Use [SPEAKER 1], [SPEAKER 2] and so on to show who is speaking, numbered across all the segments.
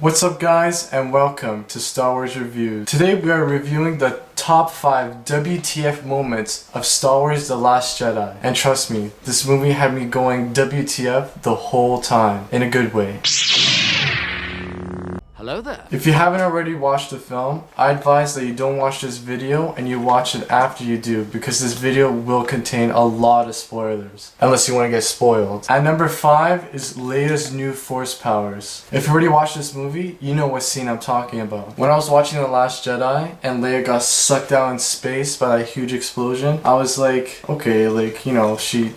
[SPEAKER 1] What's up guys, and welcome to Star Wars Review. Today we are reviewing the top 5 WTF moments of Star Wars The Last Jedi. And trust me, this movie had me going WTF the whole time, in a good way.
[SPEAKER 2] Hello there.
[SPEAKER 1] If you haven't already watched the film, I advise that you don't watch this video and you watch it after you do, because this video will contain a lot of spoilers, unless you want to get spoiled. At number 5 is Leia's new force powers. If you already watched this movie, you know what scene I'm talking about. When I was watching The Last Jedi and Leia got sucked out in space by that huge explosion, I was like, okay, like, you know, she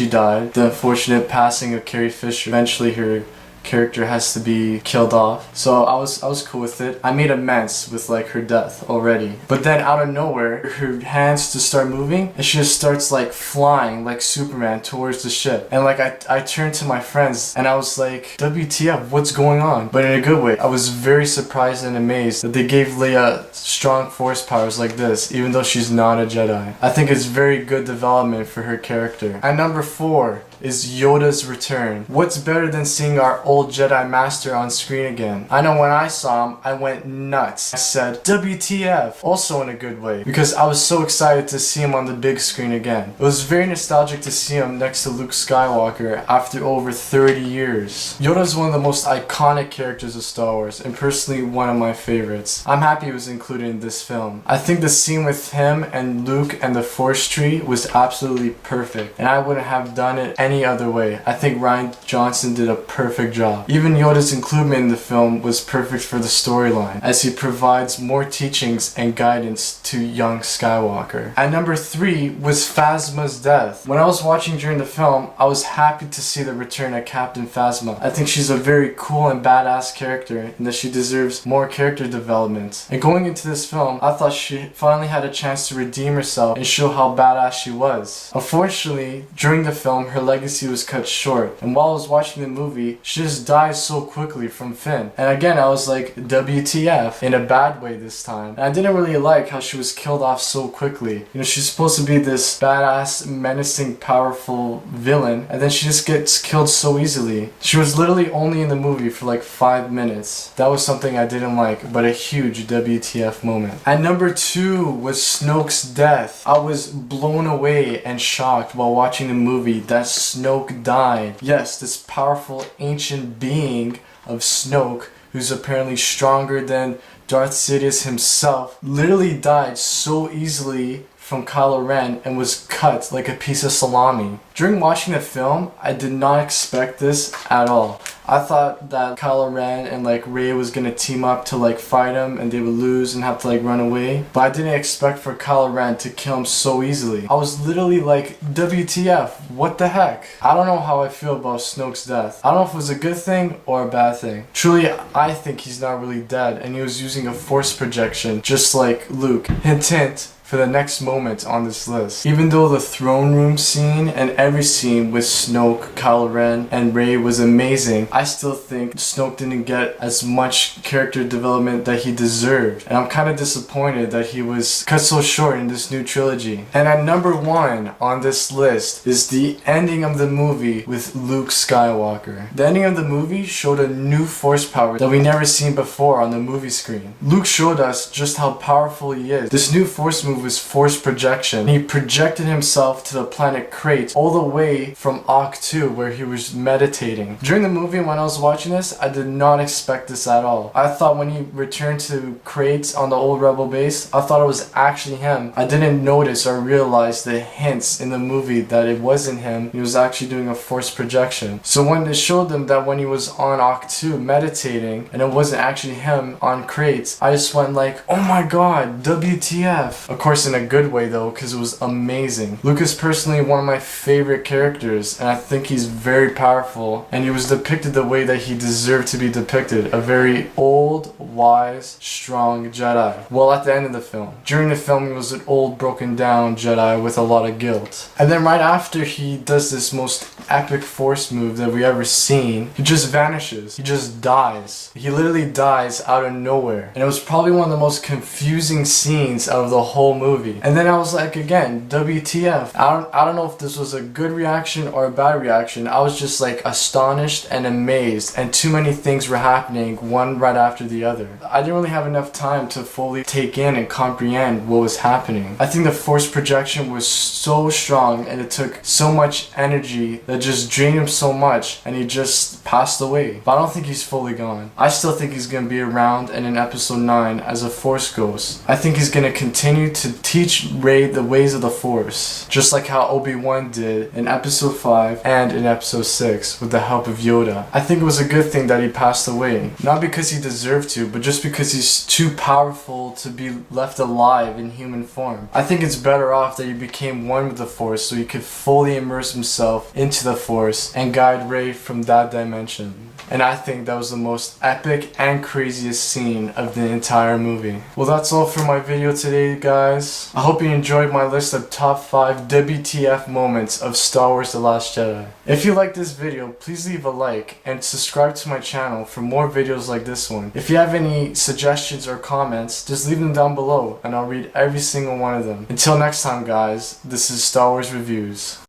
[SPEAKER 1] died. The unfortunate passing of Carrie Fisher. Eventually her character has to be killed off. So I was cool with it. I made amends with like her death already. But then out of nowhere, her hands just start moving and she just starts like flying like Superman towards the ship. And like I turned to my friends and I was like, WTF, what's going on? But in a good way. I was very surprised and amazed that they gave Leia strong force powers like this, even though she's not a Jedi. I think it's very good development for her character. At number 4 is Yoda's Return. What's better than seeing our old Jedi Master on screen again? I know when I saw him, I went nuts. I said, WTF, also in a good way, because I was so excited to see him on the big screen again. It was very nostalgic to see him next to Luke Skywalker after over 30 years. Yoda's one of the most iconic characters of Star Wars, and personally one of my favorites. I'm happy he was included in this film. I think the scene with him and Luke and the Force Tree was absolutely perfect, and I wouldn't have done it any other way. I think Rian Johnson did a perfect job. Even Yoda's inclusion in the film was perfect for the storyline, as he provides more teachings and guidance to young Skywalker. At number 3 was Phasma's Death. When I was watching during the film, I was happy to see the return of Captain Phasma. I think she's a very cool and badass character, and that she deserves more character development. And going into this film, I thought she finally had a chance to redeem herself and show how badass she was. Unfortunately, during the film, her legacy was cut short, and while I was watching the movie, she just dies so quickly from Finn. And again, I was like, WTF, in a bad way this time. And I didn't really like how she was killed off so quickly. You know, she's supposed to be this badass, menacing, powerful villain, and then she just gets killed so easily. She was literally only in the movie for like 5 minutes. That was something I didn't like, but a huge WTF moment. At number 2 was Snoke's death. I was blown away and shocked while watching the movie that Snoke died. Yes, this powerful ancient being of Snoke, who's apparently stronger than Darth Sidious himself, literally died so easily from Kylo Ren and was cut like a piece of salami. During watching the film, I did not expect this at all. I thought that Kylo Ren and like Rey was gonna team up to like fight him and they would lose and have to like run away. But I didn't expect for Kylo Ren to kill him so easily. I was literally like, WTF, what the heck? I don't know how I feel about Snoke's death. I don't know if it was a good thing or a bad thing. Truly, I think he's not really dead and he was using a force projection just like Luke. Hint hint. For the next moment on this list. Even though the throne room scene and every scene with Snoke, Kylo Ren, and Rey was amazing, I still think Snoke didn't get as much character development that he deserved. And I'm kind of disappointed that he was cut so short in this new trilogy. And at number 1 on this list is the ending of the movie with Luke Skywalker. The ending of the movie showed a new force power that we never seen before on the movie screen. Luke showed us just how powerful he is. This new force move was force projection. He projected himself to the planet Crate all the way from Octu, where he was meditating. During the movie, when I was watching this, I did not expect this at all. I thought when he returned to Crate on the old Rebel base, I thought it was actually him. I didn't notice or realize the hints in the movie that it wasn't him. He was actually doing a force projection. So when they showed them that when he was on Octu meditating and it wasn't actually him on Crate, I just went like, oh my god, WTF. Of course, in a good way though, because it was amazing. Luke is personally one of my favorite characters, and I think he's very powerful, and he was depicted the way that he deserved to be depicted. A very old, wise, strong Jedi. Well, at the end of the film. During the film, he was an old, broken down Jedi with a lot of guilt. And then right after he does this most epic force move that we ever seen, he just vanishes. He just dies. He literally dies out of nowhere. And it was probably one of the most confusing scenes out of the whole movie. And then I was like, again, WTF. I don't know if this was a good reaction or a bad reaction. I was just like astonished and amazed, and too many things were happening one right after the other. I didn't really have enough time to fully take in and comprehend what was happening. I think the force projection was so strong, and it took so much energy that just drained him so much, and he just passed away. But I don't think he's fully gone. I still think he's gonna be around and in episode 9 as a force ghost. I think he's gonna continue to teach Rey the ways of the force, just like how Obi-Wan did in episode 5 and in episode 6 with the help of Yoda. I think it was a good thing that he passed away, not because he deserved to, but just because he's too powerful to be left alive in human form. I think it's better off that he became one with the force so he could fully immerse himself into the force and guide Rey from that dimension. And I think that was the most epic and craziest scene of the entire movie. Well, that's all for my video today, guys. I hope you enjoyed my list of top 5 WTF moments of Star Wars The Last Jedi. If you liked this video, please leave a like and subscribe to my channel for more videos like this one. If you have any suggestions or comments, just leave them down below and I'll read every single one of them. Until next time, guys, this is Star Wars Reviews.